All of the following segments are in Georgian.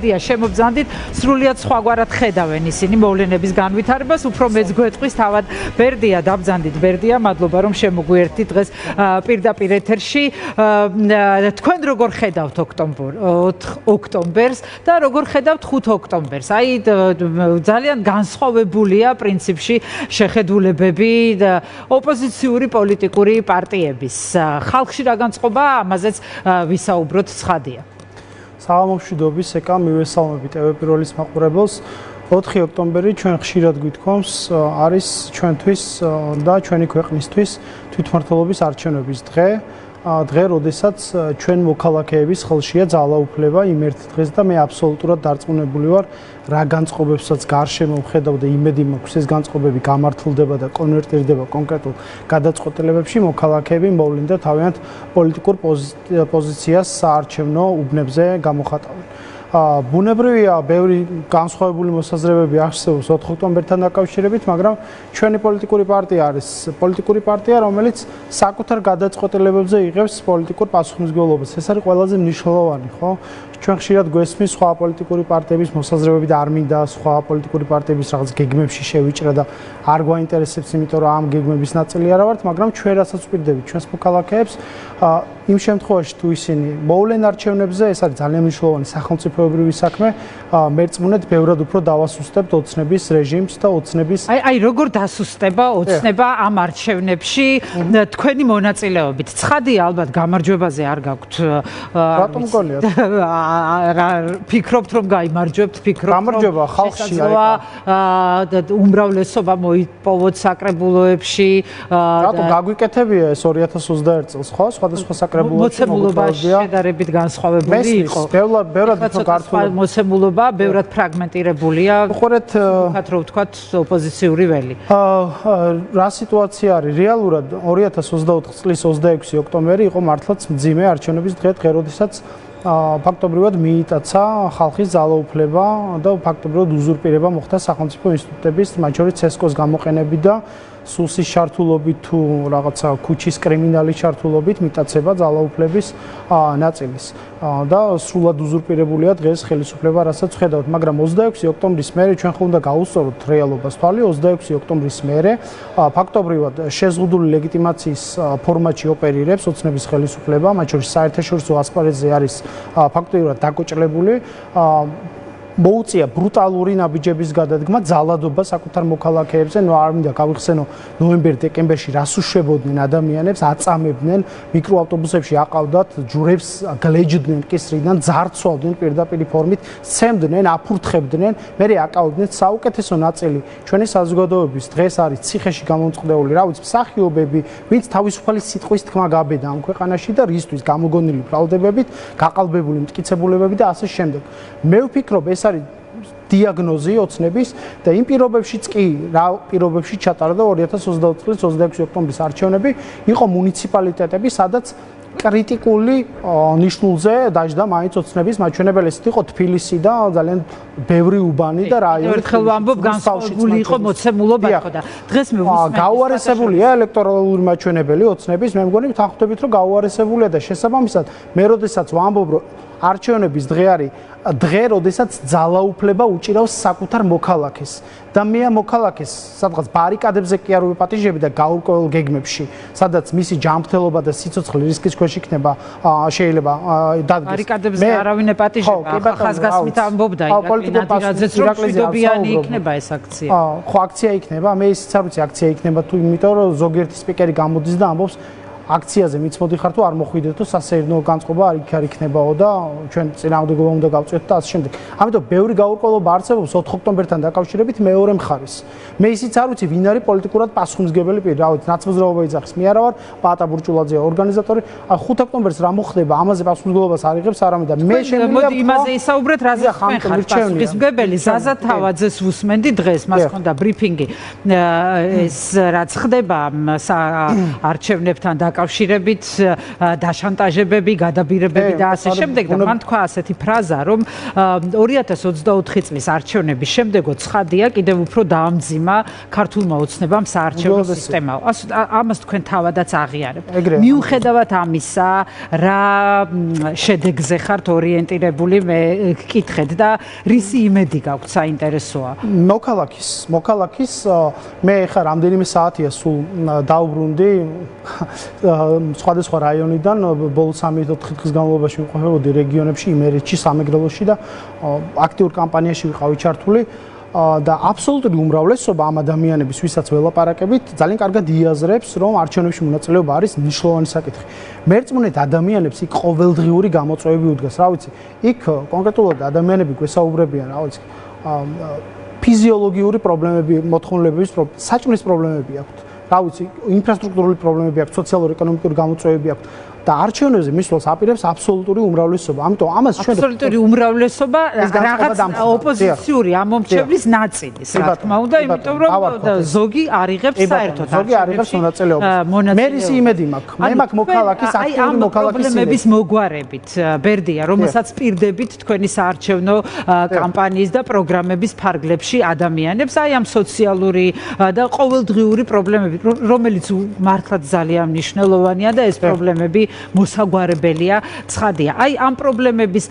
შემობრძანდით სრულიად სხვაგვარად ხედავენ ისინი მოვლენების განვითარებას, უფრო მეც გვეტყვის თავად ბერდია, დაბრძანდით ბერდია, მადლობა რომ შემოგვიერთდით დღეს პირდაპირ ეთერში. თქვენ როგორ ხედავთ ოქტომბერს და როგორ ხედავთ 5 ოქტომბერს? აი ძალიან განსხვავებულია პრინციპში შეხედულებები ოპოზიციური პოლიტიკური პარტიების. ხალხში რა განწყობა, ამაზეც ვისაუბროთ ცხადია. საღამომშვიდობის ეკა მივესალმები TV პირველის მაყურებელს. 4 ოქტომბერი ჩვენ ხშირად გვითხოვს არის ჩვენთვის და ჩვენი ქვეყნისთვის თვითმმართველობის არჩევნების დღე. დღე, როდესაც ჩვენ მოქალაქეების ხელშია ძალაუფლება იმ ერთ დღეს და მე აბსოლუტურად დარწმუნებული ვარ, რა განწყობებსაც გარშემო ვხედავ და იმედი მაქვს ეს განწყობები გამართლდება და კონვერტირდება კონკრეტულ გადაწყვეტილებებში, მოქალაქეები მოვლენდა თავიანთ პოლიტიკურ პოზიციას საარჩევნო უბნებზე გამოხატავენ. ბუნებრივია, ბევრი განსხვავებული მოსაზრებები არსებობს 4 ოქტომბერთან დაკავშირებით, მაგრამ ჩვენი პოლიტიკური პარტია არის პოლიტიკური პარტია, რომელიც საკუთარ გადაწყვეტილებებზე იღებს პოლიტიკურ პასუხისმგებლობას. ეს არის ყველაზე მნიშვნელოვანი, ხო? ჩვენ ხშირად გვესმის სხვა პოლიტიკური პარტიების მოსაზრებები და არ მინდა სხვა პოლიტიკური პარტიების რაღაც გეგმებში შევიჭრა და არ გვაინტერესებს, იმიტომ რომ ამ გეგმების ნაწილი არა ვართ, მაგრამ ჩვენ რასაც ვპირდებით ჩვენს მოქალაქეებს, იმ შემთხვევაში თუ ისინი მოვლენ არჩევნებზე, ეს არის ძალიან მნიშვნელოვანი სახელმწიფოებრივი საქმე, მერწმუნეთ ბევრად უფრო დავასუსტებთ ოცნების რეჟიმს და ოცნების აი როგორ დასუსტება ოცნება ამ არჩევნებში თქვენი მონაწილეობით? ცხადია, ალბათ გამარჯვებაზე არ გაქვთ რატომ გონიათ? ფიქრობთ რომ გაიმარჯვებთ, ფიქრობთ გამარჯვება ხალხში არის უმრავლესობა მოიპოვოთ საკრებულოებში. რატომ გაგვიკეთებია ეს 2021 წელს, ხო? სხვადასხვა საკრებულოებში მოცემულობაში შედარებით განსხვავებული იყო. ბევრად უფრო ქართული მოცემულობა ბევრად ფრაგმენტირებულია. უყურეთ რო ვთქვათ ოპოზიციური ველი. რა სიტუაცია არის? რეალურად 2024 წლის 26 ოქტომბერი იყო მართლაც მძიმე არჩევნების დღე, როდესაც ფაქტობრივად მიიტაცა ხალხის ძალაუფლება და ფაქტობრივად უზურპირება მოხდა სახელმწიფო ინსტიტუტების, მათ შორის ცესკოს გამოყენებით და სუსის ჩართულობით თუ რაღაცა ქუჩის კრიმინალის ჩართულობით მიტაცება ძალაუფლების ნაწილის და სრულად უზურპირებულია დღეს ხელისუფლება, რასაც ხედავთ, მაგრამ 26 ოქტომბრის მერე ჩვენ ხომ უნდა გავუსწოროთ რეალობას თვალი. 26 ოქტომბრის მერე ფაქტობრივად შეზღუდული ლეგიტიმაციის ფორმატში ოპერირებს ოცნების ხელისუფლება, მათ შორის საერთაშორისო ასპარეზზე არის ფაქტობრივად დაკოჭლებული. მოუწია ბრუტალური ნაბიჯების გადადგმა, ძალადობა საკუთარ მოქალაქეებზე, არ მინდა გავიხსენო ნოემბერ-დეკემბერში რას უშვებოდნენ ადამიანებს, აწამებდნენ, მიკროავტობუსებში აყავდათ, ჯვრებს გლეჯდნენ კისრიდან, ძარცვავდნენ პირდაპირ ფორმით, სცემდნენ, აფურთხებდნენ, მერე აკავდნენ საუკეთესო ნაწილი ჩვენი საზოგადოების დღეს არის ციხეში გამომწყდეული, რა ვიცი, მსახიობები, ვინც თავისუფალი სიტყვის თქმა გაბედა ამ ქვეყანაში და რისთვის გამოგონილი ბრალდებებით, გაყალბებული მტკიცებულებები და ასე შემდეგ. მე ვფიქრობ, ეს არის დიაგნოზი ოცნების და იმ პირობებშიც კი რა პირობებში ჩატარდა 2024 წლის 26 ოქტომბრის არჩევნები, იყო მუნიციპალიტეტები, სადაც კრიტიკული ნიშნულზე დაждდა მაინც ოცნების მაჩვენებელი. ეს იყო თბილისი და ძალიან ბევრი უბანი და რაიონი. ერთხელ ვამბობ, განსხვავებული იყო მოცემულობა ხო და დღეს მე ვუსმენ. გაუარესებულია ელექტორალური მაჩვენებელი ოცნების, მე მგონი თანხმდებით რომ გაუარესებულია და შესაბამისად მე როდესაც ვამბობ რომ არჩევნების დღე არის დღე, როდესაც ძალაუფლება უჭირავს საკუთარ მოქალაქეს და მე ამ მოქალაქეს სადღაც ბარიკადებზე კი არ ვიპატიჟები და გაურკვეველ გეგმებში, სადაც მისი ჯანმრთელობა და სიცოცხლე რისკის ქვეშ იქნება, შეიძლება დადგეს. ბარიკადებზე არავინ ეპატიჟება, ხაზგასმით ამბობდა ირაკლი ნადირაძეც, რომ მშვიდობიანი იქნება ეს აქცია. ხო, აქცია იქნება, მე ისიც არ ვიცი აქცია იქნება თუ იმიტომ რომ ზოგიერთი სპიკერი გამოდის და ამბობს აქციაზე მიცმოდი ხარ თუ არ მოხვიდეთო, სასეირნო განწყობა არ იქნებაო და ჩვენ წინააღმდეგობა უნდა გავწიოთ და ასე შემდეგ. ამიტომ ბევრი გაურკვევლობა არსებობს 4 ოქტომბერთან დაკავშირებით მეორე მხარეს. მე ისიც არ ვიცი ვინ არის პოლიტიკურად პასუხისმგებელი პირი, რა ვიცი, ნაცმოძრაობა იძახის. მე არა ვარ, პაატა ბურჭულაძეა ორგანიზატორი. 5 ოქტომბერს რა მოხდება, ამაზე პასუხისმგებლობას არ იღებს არამედ და მე შემიძლია მოდი იმაზე ისაუბრეთ, რაზე ხარ პასუხისმგებელი. ზაზა თავაძეს უსმენდი დღეს, მას ჰქონდა ბრიფინგი. ეს რაც ხდება არჩევნებთან დაკავშირებით დაშანტაჟებები, გადაბირებები და ასე შემდეგ და მან თქვა ასეთი ფრაზა, რომ 2024 წლის არჩევნების შემდეგო ცხადია კიდევ უფრო დაამძიმა ქართულმა ოცნებამ საარჩევნო სისტემა. ამას თქვენ თავადაც აღიარებთ. მიუხედავად ამისა, რა შედეგზე ხართ ორიენტირებული მე გკითხეთ და რისი იმედი გაქვთ საინტერესოა? მოქალაქის მე ხა რამდენიმე საათია სულ დაუბრუნდი სხვადასხვა რაიონიდან ბოლო 3-4 დღის განმავლობაში ვიყვებოდი რეგიონებში, იმერეთში, სამეგრელოში და აქტიურ კამპანიაში ვიყავი ჩართული და აბსოლუტური უმრავლესობა ამ ადამიანების, ვისაც ველაპარაკებით, ძალიან კარგად იაზრებს, რომ არჩევნებში მონაწილეობა არის მნიშვნელოვანი საკითხი. მერწმუნეთ ადამიანებს იქ ყოველდღიური გამოწვევები უდგას, რა ვიცი, იქ კონკრეტულად ადამიანები გვესაუბრებიან, რა ვიცი, ფიზიოლოგიური პრობლემები, მოთხოვნილებების საჭმლის პრობლემები აქვთ. რა ვიცი, ინფრასტრუქტურული პრობლემები აქვთ, სოციალურ-ეკონომიკური გამოწვევები აქვთ. და არჩევნებზე მისვლას აპირებს აბსოლუტური უმრავლესობა. ამიტომ ამას ჩვენ აბსოლუტური უმრავლესობა რაღაც ოპოზიციური ამომრჩევლის ნაწილის, რა თქმა უნდა, იმიტომ რომ ზოგი არიღებს საერთოდ ზოგი არიღებს მონაწილეობას. მე რისი იმედი მაქვს? მე მაქვს მოქალაქის აქტიური მოქალაქის პრობლემების მოგვარებით, ბერდია, რომელსაც პირდებით თქვენი საარჩევნო კამპანიის და პროგრამების ფარგლებში ადამიანებს, აი ამ სოციალური და ყოველდღიური პრობლემები, რომელიც მართლაც ძალიან მნიშვნელოვანია და ეს პრობლემები მოსაგვარებელია, ცხადია. აი ამ პრობლემების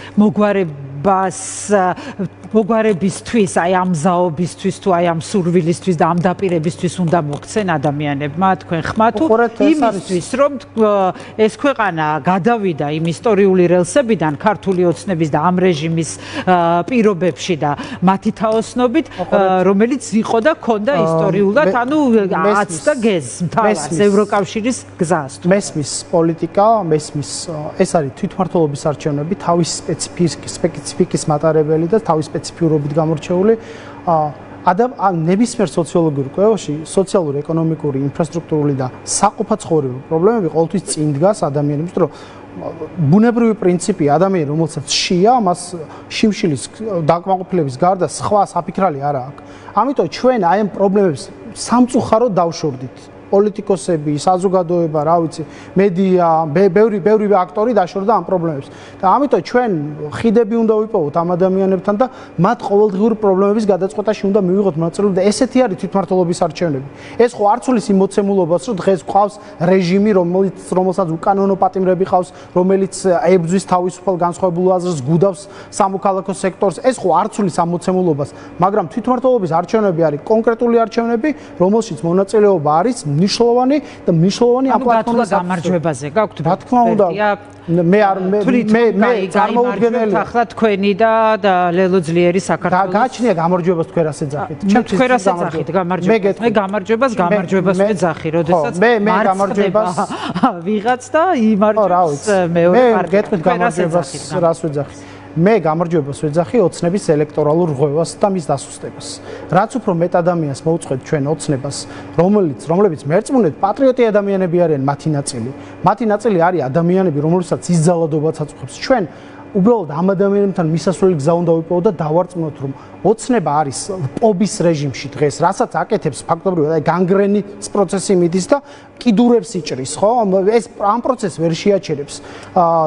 მოგვარებისთვის, აი ამ ზაობისთვის თუ აი ამ სურვილისთვის და ამ დაპირებისთვის უნდა მოქცენ ადამიანებმა თქვენ ხმა თუ იმისთვის, რომ ეს ქვეყანა გადავიდა იმ ისტორიული რელსებიდან ქართული ოცნების და ამ რეჟიმის პირობებში და მათი თაოსნობით, რომელიც იყო და ქონდა ისტორიულად, ანუ აცდა გეზს, მთავარს ევროკავშირის გზას. მესმის პოლიტიკა, მესმის ეს არის თვითმმართველობის არჩევნები, თავის სპეციფიკის მატარებელი და თავის სპეციფიურობით გამორჩეული. ნებისმიერ სოციოლოგიურ კვლევაში სოციალური, ეკონომიკური, ინფრასტრუქტურული და საყოფაცხოვრებო პრობლემები ყოველთვის წინ დგას ადამიანებს, რომ ბუნებრივი პრინციპი ადამიანი, რომელსაც შია, მას შიმშილის დაკმაყოფილების გარდა სხვა საფიქრალი არ აქვს. ამიტომ ჩვენ აი ამ პრობლემებს სამწუხაროდ დავშორდით. პოლიტიკოსები, საზოგადოება, რა ვიცი, მედია, ბევრი აქტორი დაშორდა ამ პრობლემებს. და ამიტომ ჩვენ ხიდები უნდა ვიპოვოთ ამ ადამიანებთან და მათ ყოველდღიური პრობლემების გადაწყვეტაში უნდა მივიღოთ მონაწილეობა და ესეთი არის თვითმმართველობის არჩევნები. ეს ხო არ ცulis იმ მოცემულობას, რომ დღეს გვყავს რეჟიმი, რომელსაც უკანონო პატიმრები ყავს, რომელიც ებრძვის თავისუფალ განსხვავებულ აზრს, გუდავს სამოქალაქო სექტორს. ეს ხო არ ცulis ამ მოცემულობას, მაგრამ თვითმმართველობის არჩევნები არის კონკრეტული არჩევნები, რომელშიც მონაწილეობა არის მნიშვნელოვანი და მნიშვნელოვანი ამ პლატფორმის გამარჯვებაზე გაქვთ? რა თქმა უნდა. მე წარმოუდგენელი ახლა თქვენი და ლელო ძლიერის საქართველოს გააჩნია გამარჯვებას თქვენ ასე ძახით. თქვენ ასე ძახით გამარჯვებას. მე გამარჯვებას ვეძახი, როდესაც მე გამარჯვებას ვიღაც და იმარჯვებს მეორე პარტია. გამარჯვებას რას ვეძახი? მე გამარჯვებას ვეძახი ოცნების ელექტორალურ ღვევას და მის დასუსტებას. რაც უფრო მეტ ადამიანს მოუწყვეთ ჩვენ ოცნებას, რომლებიც მერწმუნეთ პატრიოტი ადამიანები არიან მათი ნაწილი. მათი ნაწილი არის ადამიანები, რომელსაც ის ძალადობაც აწუხებს. ჩვენ უბრალოდ ამ ადამიანებთან მისასვლელი გზა უნდა ვიპოვოთ და დავარწმუნოთ, რომ ოცნება არის პობის რეჟიმში დღეს, რასაც აკეთებს ფაქტობრივად აი განგრენის პროცესი მიდის და კიდურებს იჭრის, ხო? ეს ამ პროცესს ვერ შეაჩერებს.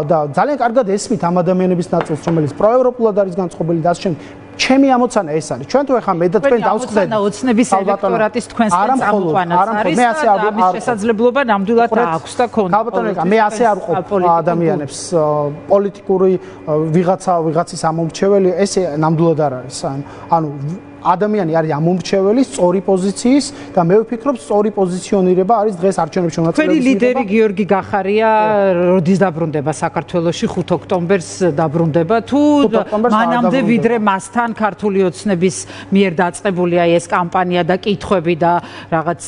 და ძალიან კარგად ესმით ამ ადამიანების ნაწილს, რომელიც პროევროპულად არის განწყობილი და ასე შემდეგ. ჩემი ამოცანა ეს არის. ჩვენ თუ ეხლა მე და თქვენ დავსხდეთ ოცნების ელექტორატის თქვენს წამყვანაც არის და ამის შესაძლებლობა ნამდვილად აქვს და ქონდა. მე ასე არ ვყოფ ადამიანებს პოლიტიკური ვიღაცის ამომრჩეველი, ესე ნამდვილად არ არის. ანუ ადამიანი არის ამომრჩეველი სწორი პოზიციის და მე ვფიქრობ სწორი პოზიციონირება არის დღეს არჩევნებში მონაწილეობის. თქვენი ლიდერი გიორგი გახარია როდის დაბრუნდება საქართველოში 5 ოქტომბერს დაბრუნდება თუ მანამდე ვიდრე მასთან ქართული ოცნების მიერ დაწყებულია ეს კამპანია და კითხვები და რაღაც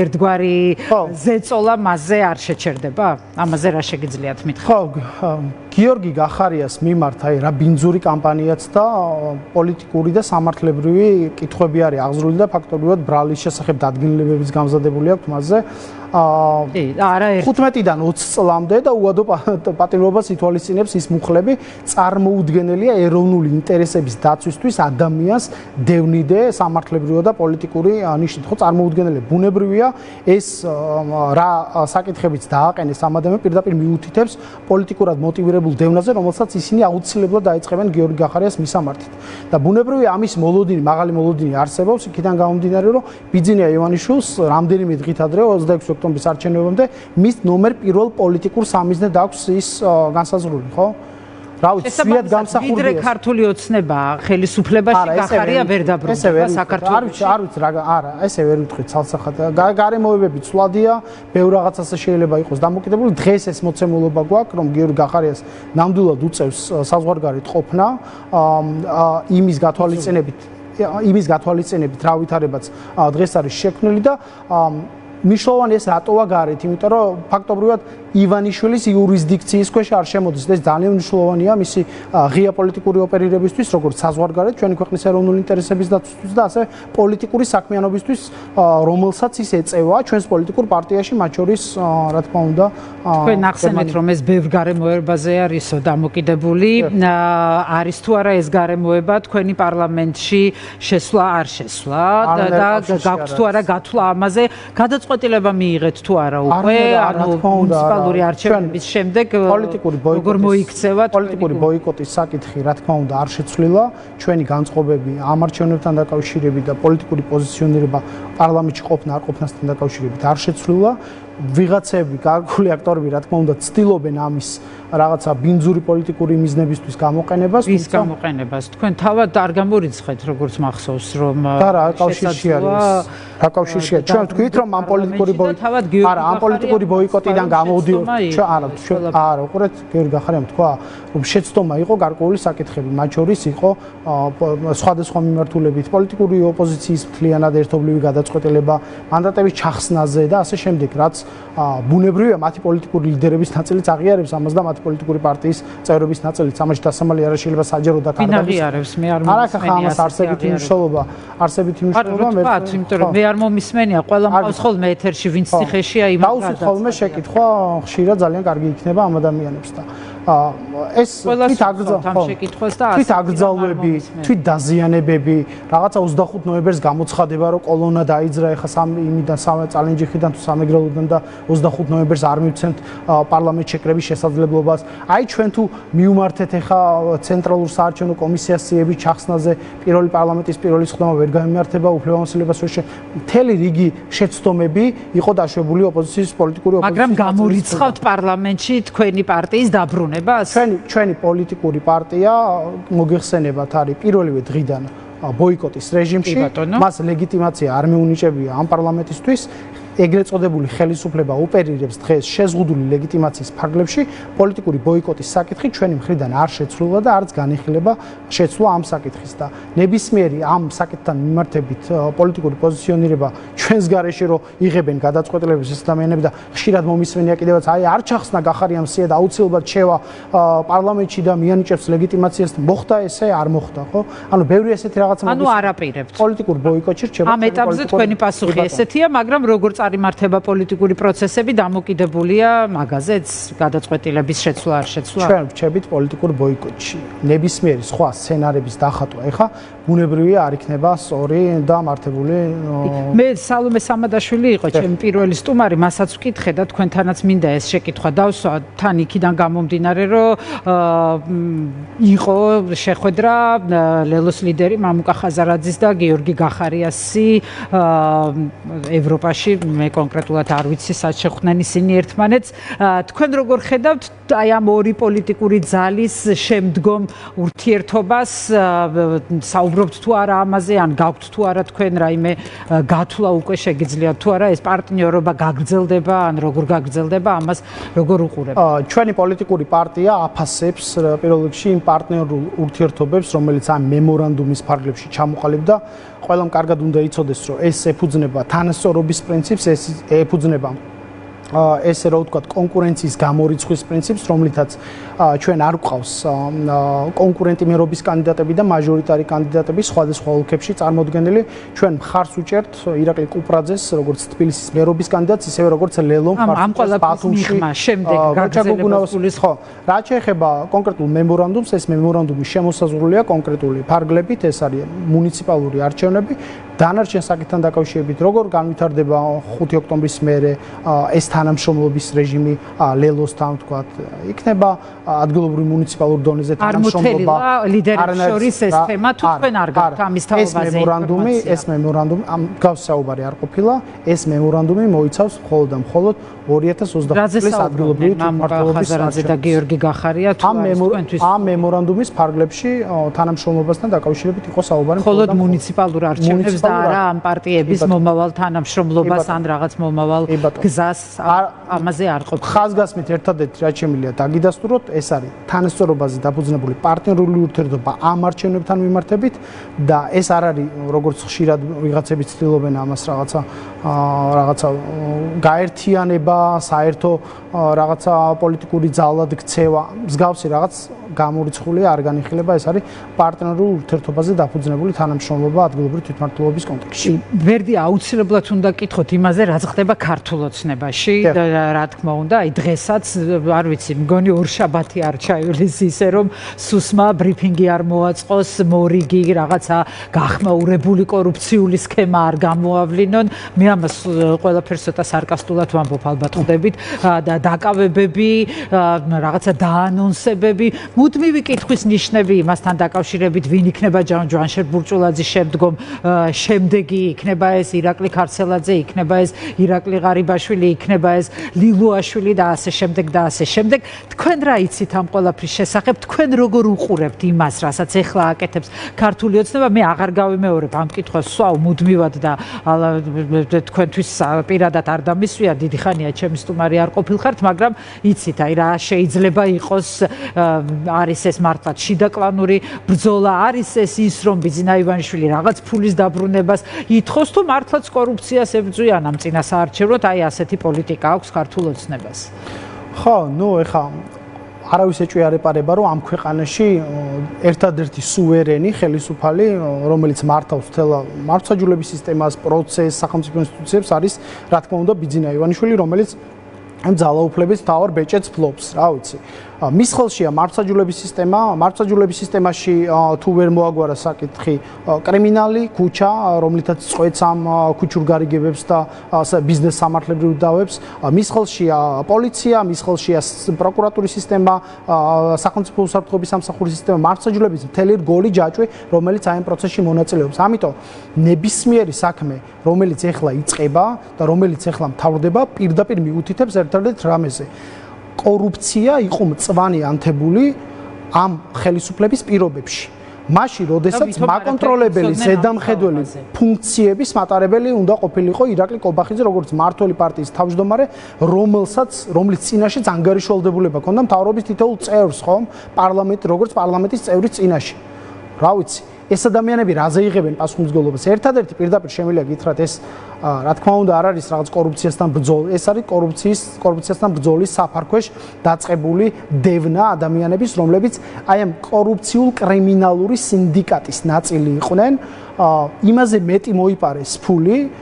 ერთგვარი ზეწოლა მასზე არ შეჩერდება? ამაზე რა შეგიძლიათ მითხრათ? ხო, გიორგი გახარიას მიმართ აი რა ბინძური კამპანიაც და პოლიტიკური და სამართლებრივი კითხვები არის აღზრული და ფაქტობრივად ბრალის შესახებ დადგენილებების გამზადებული აქვს მასზე. არაერთი 15-დან 20 წლამდე და უადო პატიმრობას ითვალისწინებს ის მუხლები წარმოუდგენელია ეროვნული ინტერესების დაცვისთვის ადამიანს დევნიდე სამართლებრივი და პოლიტიკური ნიშნით ხო წარმოუდგენელი ბუნებრივია ეს რა საკითხებიც დააყენეს ამ ადამიანს პირდაპირ მიუთითებს პოლიტიკურად მოტივირებულ დევნაზე რომელსაც ისინი აუცილებლად დაიწყებენ გიორგი გახარიას მისამართით და ბუნებრივია ამის მოლოდინი მაღალი მოლოდინი არსებობს იქიდან გამომდინარე რომ ბიძინია ივანიშვილს რამდენიმე დღით ადრე 26 ოქტომბრის არჩევნებამდე მის ნომერ პირველ პოლიტიკურ სამიზნედ აქვს ის განსაზღვრული ხო რა ვიცი სვიად გამსახურდია ვიდრე ქართული ოცნება ხელისუფლებაში გახარია ვერ დაბრუნდება საქართველოში არ ვიცი რა არა ესე ვერ ვიტყვი ცალსახად გარემოებები ცვლადია ბევრ რაღაცაზე შეიძლება იყოს დამოკიდებული დღეს ეს მოცემულობა გვაქვს რომ გიორგი გახარიას ნამდვილად უწევს საზღვარგარეთ ყოფნა იმის გათვალისწინებით რა ვითარებაც დღეს არის შექმნილი და მნიშვნელოვანი ეს რატოა გარეთ იმიტომ რომ ფაქტობრივად ივანიშვილის იურისდიქციის ქვეშ არ შემოდის ეს ძალიან მნიშვნელოვანია მისი ღია პოლიტიკური ოპერირებისთვის როგორც საზღვარგარეთ ჩვენი ქვეყნის ეროვნული ინტერესების დაცვისთვის და ასე პოლიტიკური საქმიანობისთვის რომელსაც ის ეწევა ჩვენს პოლიტიკურ პარტიაში მათ შორის რა თქმა უნდა თქვენ ახსენეთ რომ ეს ბევრ გარემოებაზე არისო დამოკიდებული არის თუ არა ეს გარემოება თქვენი პარლამენტში შესვლა არ შესვლა და გაქვთ თუ არა გათვლა ამაზე გადაწყვეტილება მიიღეთ თუ არა უკვე ანუ მუნიციპალური არჩევნების შემდეგ როგორ მოიქცევა პოლიტიკური ბოიკოტის საკითხი რა თქმა უნდა არ შეცვლილა ჩვენი განწყობები ამ არჩევნებთან დაკავშირებით და პოლიტიკური პოზიციონირება პარლამენტში ყოფნა არ ყოფნასთან დაკავშირებით არ შეცვლილა ვიღაცები გარკვეული აქტორები რა თქმა უნდა ცდილობენ ამის რაღაცა ბინძური პოლიტიკური მიზნებისთვის გამოყენებას ის გამოყენებას თქვენ თავად არ გამორიცხეთ როგორც მახსოვს რომ რა კავშირში არის რა კავშირშია ჩვენ ვთქვით რომ ამ პოლიტიკური ბოიკოტიდან გამოვდიოთ არა უყურეთ გიორგი გახარიამ თქვა რომ შეცდომა იყო გარკვეული საკითხები მათ შორის იყო სხვადასხვა მიმართულებით პოლიტიკური ოპოზიციის მთლიანად ერთობლივი გადაწყვეტილება მანდატების ჩახსნაზე და ასე შემდეგ რაც ბუნებრივია მათი პოლიტიკური ლიდერების ნაწილიც აღიარებს ამას და მათი პოლიტიკური პარტიის წევრების ნაწილიც ამაში დასამალი არ შეიძლება საჯარო და კარგადაგიარებს მე არ მომისმენია არსებითი მნიშვნელობა მე არ მომისმენია ყველა მყავს ხოლმე ეთერში ვინც ციხეშია იმ დაუსვით ხოლმე შეკითხვა ხშირად ძალიან კარგი იქნება ამ ადამიანებს და ეს თვით აკრძალვები, თვით დაზიანებები, რაღაცა 25 ნოემბერს გამოცხადება, რომ კოლონა დაიძრა ეხა იმიდან წალენჯიხიდან თუ სამეგრელოდან და 25 ნოემბერს არ მივცემთ პარლამენტ შეკრების შესაძლებლობას. აი ჩვენ თუ მიუმართეთ ეხა ცენტრალურ საარჩევნო კომისიას სიების ჩახსნაზე პირველი პარლამენტის პირველი სხდომა ვერ გამიმართება, უფლებამოსილებას ვერ მთელი რიგი შეცდომები იყო დაშვებული ოპოზიციის პოლიტიკური ოპოზიციის. მაგრამ გამორიცხავთ პარლამენტში თქვენი პარტიის დაბრუნებას? ჩვენი პოლიტიკური პარტია მოგეხსენებათ არის პირველივე დღიდან ბოიკოტის რეჟიმში, მას ლეგიტიმაცია არ მიუნიჭებია ამ პარლამენტისთვის. ეგრეთ წოდებული ხელისუფლება ოპერირებს დღეს შეზღუდული ლეგიტიმაციის ფარგლებში პოლიტიკური ბოიკოტის საკითხი ჩვენი მხრიდან არ შეცვლილა და არც განიხილება შეცვლა ამ საკითხის და ნებისმიერი ამ საკითხთან მიმართებით პოლიტიკური პოზიციონირება ჩვენს გარეშე რომ იღებენ გადაწყვეტილებებს ეს ადამიანები და ხშირად მომისმენია კიდევაც აი არ ჩახსნა გახარიამ სია და აუცილებლად შევა პარლამენტში და მიანიჭებს ლეგიტიმაციას მოხდა ესე არ მოხდა ხო ანუ ბევრი ესეთი რაღაცა ანუ არაპირებთ პოლიტიკურ ბოიკოტში რჩება ამ ეტაპზე თქვენი პასუხი ესეთია მაგრამ როგორც იმართება პოლიტიკური პროცესები დამოკიდებულია მაგაზეც გადაწყვეტილების შეცვლა არ შეცვლა ჩვენ ვრჩებით პოლიტიკურ ბოიკოტში ნებისმიერი სხვა სცენარების დახატვა ეხა ბუნებრივია არ იქნება სწორი და მართებული მე სალომე სამადაშვილი იყო ჩემი პირველი სტუმარი მასაც ვკითხე და თქვენთანაც მინდა ეს შეკითხვა დავსვა თან იქიდან გამომდინარე რომ იყო შეხვედრა ლელოს ლიდერი მამუკა ხაზარაძის და გიორგი გახარიასი ევროპაში მე კონკრეტულად არ ვიცი სად შეხვდნენ ისინი ერთმანეთს თქვენ როგორ ხედავთ აი ამ ორი პოლიტიკური ძალის შემდგომ ურთიერთობას საუბრობთ თუ არა ამაზე ან გაქვთ თუ არა თქვენ რაიმე გათვლა უკვე შეგიძლიათ თუ არა ეს პარტნიორობა გაგრძელდება ან როგორ გაგრძელდება ამას როგორ უყურებთ ჩვენი პოლიტიკური პარტია აფასებს პირველ რიგში იმ პარტნიორულ ურთიერთობებს რომელიც ამ მემორანდუმის ფარგლებში ჩამოყალიბდა ყველამ კარგად უნდა იცოდეს რომ ეს ეფუძნება თანასწორობის პრინციპს ეს ეფუძნება ესე რა ვთქვათ, კონკურენციის გამორიცხვის პრინციპს, რომლითაც ჩვენ არ გვყავს კონკურენტი მერობის კანდიდატები და მაჟორიტარი კანდიდატები სხვადასხვა ოლქებში წარმოდგენილი. ჩვენ მხარს უჭერთ ირაკლი კუპრაძეს, როგორც თბილისის მერობის კანდიდატს, ისევე როგორც ლელო მხარს ბათუმში. შემდეგ გაგზავნების ხო, რაც შეეხება კონკრეტულ მემორანდუმს, ეს მემორანდუმი შემოსაზღვრულია კონკრეტული ფარგლებით, ეს არის მუნიციპალური არჩევნები. დანარჩენ საკითხთან დაკავშირებით, როგორ განვითარდება 5 ოქტომბრის მერე ეს თანამშრომლობის რეჟიმი ლელოსთან, ვთქვათ, იქნება ადგილობრივი მუნიციპალურ დონეზე თანამშრომლობა. ლიდერებს შორის ეს თემა თუ თქვენ არ გაქვთ ამის თაობაზე ინფორმაცია. ეს მემორანდუმი ამ გავს საუბარი არ ყოფილა, ეს მემორანდუმი მოიცავს მხოლოდ და მხოლოდ 2025 წლის ადგილობრივი თვითმმართველობის ხაზარაძე და გიორგი გახარია თუ ამ მემორანდუმის ფარგლებში თანამშრომლობასთან დაკავშირებით იყო საუბარი მხოლოდ მუნიციპალურ არჩევნებს და არა ამ პარტიების მომავალ თანამშრომლობას ან რაღაც მომავალ გზას ამაზე არ ყოფილა. ხაზგასმით ერთადერთი რაც შემიძლია დაგიდასტუროთ, ეს არის თანასწორობაზე დაფუძნებული პარტნიორული ურთიერთობა ამ არჩევნებთან მიმართებით და ეს არ არის როგორც ხშირად ვიღაცები ცდილობენ ამას რაღაცა გაერთიანება, საერთო რაღაცა პოლიტიკური ძალად ქცევა, მსგავსი რაღაც გამორიცხულია არ განიხილება, ეს არის პარტნიორულ ურთიერთობაზე დაფუძნებული თანამშრომლობა ადგილობრივი თვითმმართველობის კონტექსტში. ვერდი აუცილებლად უნდა კითხოთ იმაზე, რაც ხდება ქართულ ოცნებაში, რა თქმა უნდა, აი დღესაც არ ვიცი, მგონი ორშაბათი არ ჩაივლის ისე რომ სუსმა ბრიფინგი არ მოაწყოს, მორიგი რაღაცა გახმაურებული კორუფციული სქემა არ გამოავლინონ. მე ამას ყველაფერს ცოტა სარკასტულად ვამბობ, ალბათ ხვდებით და დაკავებები, რაღაცა დაანონსებები, მუდმივი კითხვის ნიშნები იმასთან დაკავშირებით, ვინ იქნება ჯანშერ ბურჭულაძის შემდგომ, შემდეგი იქნება ეს ირაკლი ქარცელაძე, იქნება ეს ირაკლი ღარიბაშვილი, იქნება ეს ლილუაშვილი და ასე შემდეგ და ასე შემდეგ. თქვენ რა იცით ამ ყველაფრის შესახებ? თქვენ როგორ უყურებთ იმას, რასაც ეხლა აკეთებს ქართული ოცნება? მე აღარ გავიმეორებ ამ კითხვას, სვავ მუდმივად და თქვენთვის პირადად არ დამისვია, დიდი ხანია ჩემი სტუმარი არ ყოფილხართ, მაგრამ იცით, აი რა შეიძლება იყოს, არის ეს მართლაც შიდაკლანური ბრძოლა, არის ის რომ ბიძინა ივანიშვილი რაღაც ფულის დაბრუნებას ითხოვს თუ მართლაც კორუფციას ებრძვიან ამ წინასაარჩევნოდ, აი ასეთი პოლიტიკა აქვს ქართულ ოცნებას. ხო, ეხა არავის ეჭვი არ ეპარება, რომ ამ ქვეყანაში ერთადერთი სუვერენი ხელისუფალი, რომელიც მართავს მთელ მართლმსაჯულების სისტემას, პროცესს, სახელმწიფო ინსტიტუციებს, არის რა თქმა უნდა ბიძინა ივანიშვილი, რომელიც ამ ძალაუფლების მთავარ ბეჭედს ფლობს, რა ვიცი. მის ხელშია მართლმსაჯულების სისტემა, მართლმსაჯულების სისტემაში თუ ვერ მოაგვარა საკითხი კრიმინალი, ქუჩა, რომლითაც წყვეტს ამ ქუჩურ გარიგებებს და ბიზნეს სამართლებრივ დავებს, მის ხელშია პოლიცია, მის ხელშია პროკურატურის სისტემა, სახელმწიფო უსაფრთხოების სამსახურის სისტემა, მართლმსაჯულების მთელი რგოლი ჯაჭვი, რომელიც აი ამ პროცესში მონაწილეობს. ამიტომ ნებისმიერი საქმე, რომელიც ეხლა იწყება და რომელიც ეხლა მთავრდება, პირდაპირ მიუთითებს ერთადერთ რამეზე. კორუფცია იყო მწვანე ანთებული ამ ხელისუფლების პირობებში. მაშინ, როდესაც მაკონტროლებელი ზედამხედველი ფუნქციების მატარებელი უნდა ყოფილიყო ირაკლი კობახიძე, როგორც მმართველი პარტიის თავმჯდომარე, რომლის წინაშეც ანგარიშვალდებულება ჰქონდა მთავრობის თითოეულ წევრს, ხომ? როგორც პარლამენტის წევრის წინაშე. რა ვიცი, ეს ადამიანები რაზე იღებენ პასუხისმგებლობას? ერთადერთი პირდაპირ შემიძლია გითხრათ, ეს რა თქმა უნდა არ არის რაღაც კორუფციასთან ბრძოლა, ეს არის კორუფციასთან ბრძოლის საფარქვეშ დაწყებული დევნა ადამიანების, რომლებიც აი ამ კორუფციულ კრიმინალური სინდიკატის ნაწილი იყვნენ. იმაზე მეტი მოიპარეს ფული,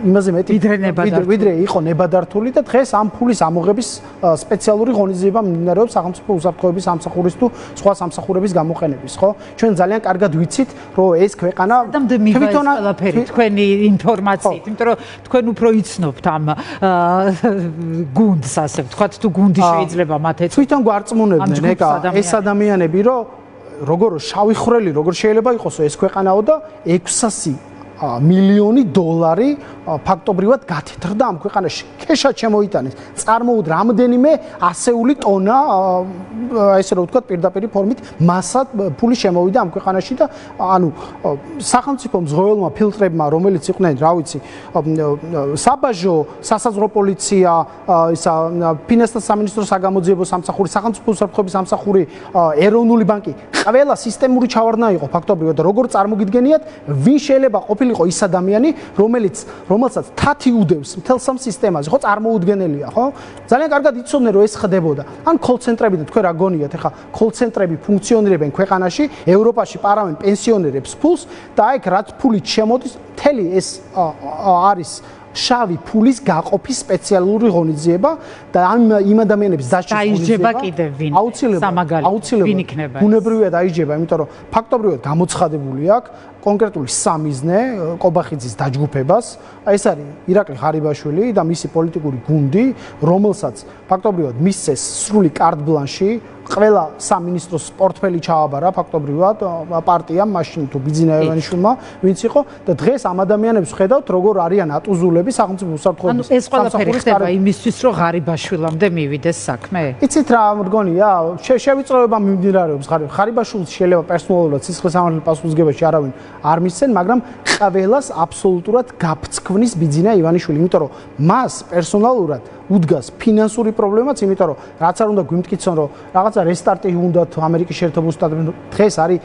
იმაზე მეტი ვიდრე იყო ნებადართული და დღეს ამ ფულის ამოღების სპეციალური ღონისძიება მიმდინარეობს სახელმწიფო უსაფრთხოების სამსახურის თუ სხვა სამსახურების გამოყენების, ხო? ჩვენ ძალიან კარგად ვიცით, რომ ეს ქვეყანა თვითონ თქვენი ინფორმაციით, იმიტომ რომ თქვენ უფრო იცნობთ ამ გუნდს, ასე ვთქვათ, თუ გუნდი შეიძლება მათ ეწოდოს. თვითონ გვარწმუნებდნენ ეს ადამიანები, რომ როგორ შავი ხვრელი, როგორ შეიძლება იყოსო ეს ქვეყანაო და 600 მილიონი დოლარი ფაქტობრივად გათეთრდა ამ ქვეყანაში. ქეშად შემოიტანეს. წარმოუდგ რამდენიმე ასეული ტონა, ესე რომ ვთქვათ, პირდაპირ ფორმით მასად ფული შემოვიდა ამ ქვეყანაში და ანუ სახელმწიფო მზღვეველმა ფილტრებმა, რომელიც იყვნენ, რა ვიცი, საბაჟო, სასაზღვრო პოლიცია, ისა ფინანსთა სამინისტროს საგამოძიებო სამსახური, სახელმწიფო უსაფრთხოების სამსახური, ეროვნული ბანკი, ყველა სისტემური ჩავარდნა იყო ფაქტობრივად. როგორ წარმოგიდგენიათ, ვინ შეიძლება ყოფილიყო ყოფილიყო ის ადამიანი, რომელსაც თათი უდევს მთელ სამ სისტემაზე, ხო, წარმოუდგენელია, ხო? ძალიან კარგად იცოდნენ, რომ ეს ხდებოდა. ან კოლ-ცენტრები და თქვენ რა გონიათ, ეხლა კოლ-ცენტრები ფუნქციონირებენ ქვეყანაში, ევროპაში პარავენ პენსიონერებს ფულს და აი რაც ფულით შემოდის, მთელი ეს არის შავი ფულის გაყოფის სპეციალური ღონისძიება და იმ ადამიანების დასჯის ღონისძიება კიდევ ვინ? აუცილებლად ბუნებრივია დაიჯება, იმიტომ რომ ფაქტობრივად გამოცხადებული აქვს კონკრეტული სამიზნე კობახიძის დაჯგუფებას. ეს არის ირაკლი ღარიბაშვილი და მისი პოლიტიკური გუნდი, რომელსაც ფაქტობრივად მისცეს სრული კარტ ბლანში, ყველა სამინისტროს პორტფელი ჩააბარა ფაქტობრივად პარტიამ, მაშინ თუ ბიძინა ევანიშვილმა, ვინც იყო და დღეს ამ ადამიანებს ხედავთ, როგორ არიან ატუზულები სახელმწიფო უსაფრთხოების. ეს ყველაფერი ხდება იმისთვის, რომ ღარიბაშვილამდე მივიდეს საქმე? იცით რა მდგონია? შევიწროება მიმდინარეობს ღარიბაშვილს შეიძლება პერსონალურად სისხლისამართლე პასუხისმგებაში არავინ არ მისცენ, მაგრამ ყველას აბსოლუტურად გაფცქმნის ბიძინა ივანიშვილი, იმიტომ რომ მას პერსონალურად უდგას ფინანსური პრობლემაც, იმიტომ რომ რაც არ უნდა გვიმტკიცონ, რომ რაღაცა რესტარტი უნდათ ამერიკის შეერთებულ შტატებში, დღეს არის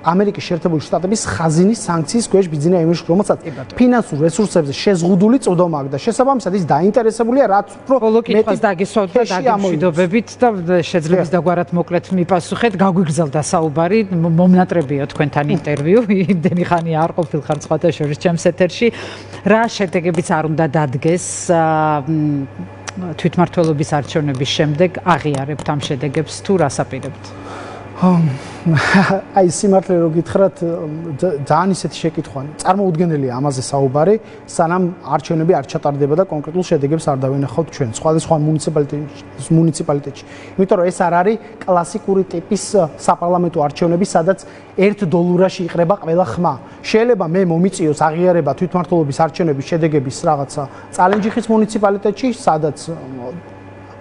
ამერიკის შეერთებული შტატების ხაზინის სანქციის ქვეშ ბიძინა ივანიშვილი, რომელსაც ფინანსურ რესურსებზე შეზღუდული წვდომა აქვს და შესაბამისად ის დაინტერესებულია, რაც უფრო მეტი დაგისვათ და დაგემშვიდობებით და შეძლებს დაგვარად მოკლედ მიპასუხეთ, გაგვიგრძელდა საუბარი, მომნატრებია თქვენთან ინტერვიუ, იმდენი ხანი არ ყოფილხარ სხვათა შორის ჩემს ეთერში. რა შედეგებიც არ უნდა დადგეს თვითმმართველობის არჩევნების შემდეგ აღიარებთ ამ შედეგებს თუ რას აპირებთ? აი სიმართლე რო გითხრათ, ძალიან ისეთი შეკითხვანი. წარმოუდგენელია ამაზე საუბარი, სანამ არჩევნები არ ჩატარდება და კონკრეტულ შედეგებს არ დავინახავთ ჩვენ სხვადასხვა მუნიციპალიტეტში. იმიტომ რომ ეს არ არის კლასიკური ტიპის საპარლამენტო არჩევნები, სადაც $1 იყრება ყველა ხმა. შეიძლება მე მომიწიოს აღიარება თვითმმართველობის არჩევნების შედეგების რაღაცა წალენჯიხის მუნიციპალიტეტში, სადაც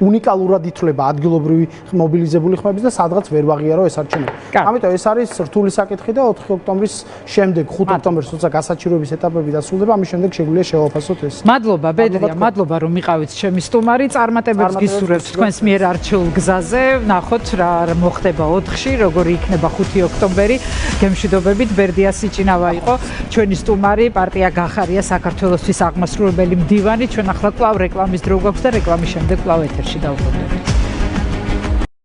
უნიკალურად ითვლება ადგილობრივი მობილიზებული ხმების და სადღაც ვერ ვაღიარო ეს არჩევნები. ამიტომ ეს არის რთული საკითხი და 4 ოქტომბრის შემდეგ 5 ოქტომბერს როცა გასაჩივრების ეტაპები დასრულდება, ამის შემდეგ შეგვიძლია შევაფასოთ ეს. მადლობა ბედრია, მადლობა რომ მიყავით ჩემი სტუმარი. წარმატებებს გისურვებთ თქვენს მიერ არჩეულ გზაზე. ნახოთ რა მოხდება 4-ში, როგორი იქნება 5 ოქტომბერი. გემშვიდობებით, ბერდია სიჭინავა იყო ჩვენი სტუმარი, პარტია გახარია საქართველოსთვის აღმასრულებელი მდივანი. ჩვენ ახლა კვლავ რეკლამის დრო გვაქვს და რეკლამის შემდეგ კვლავ ეთერში დავუბრუნდებით.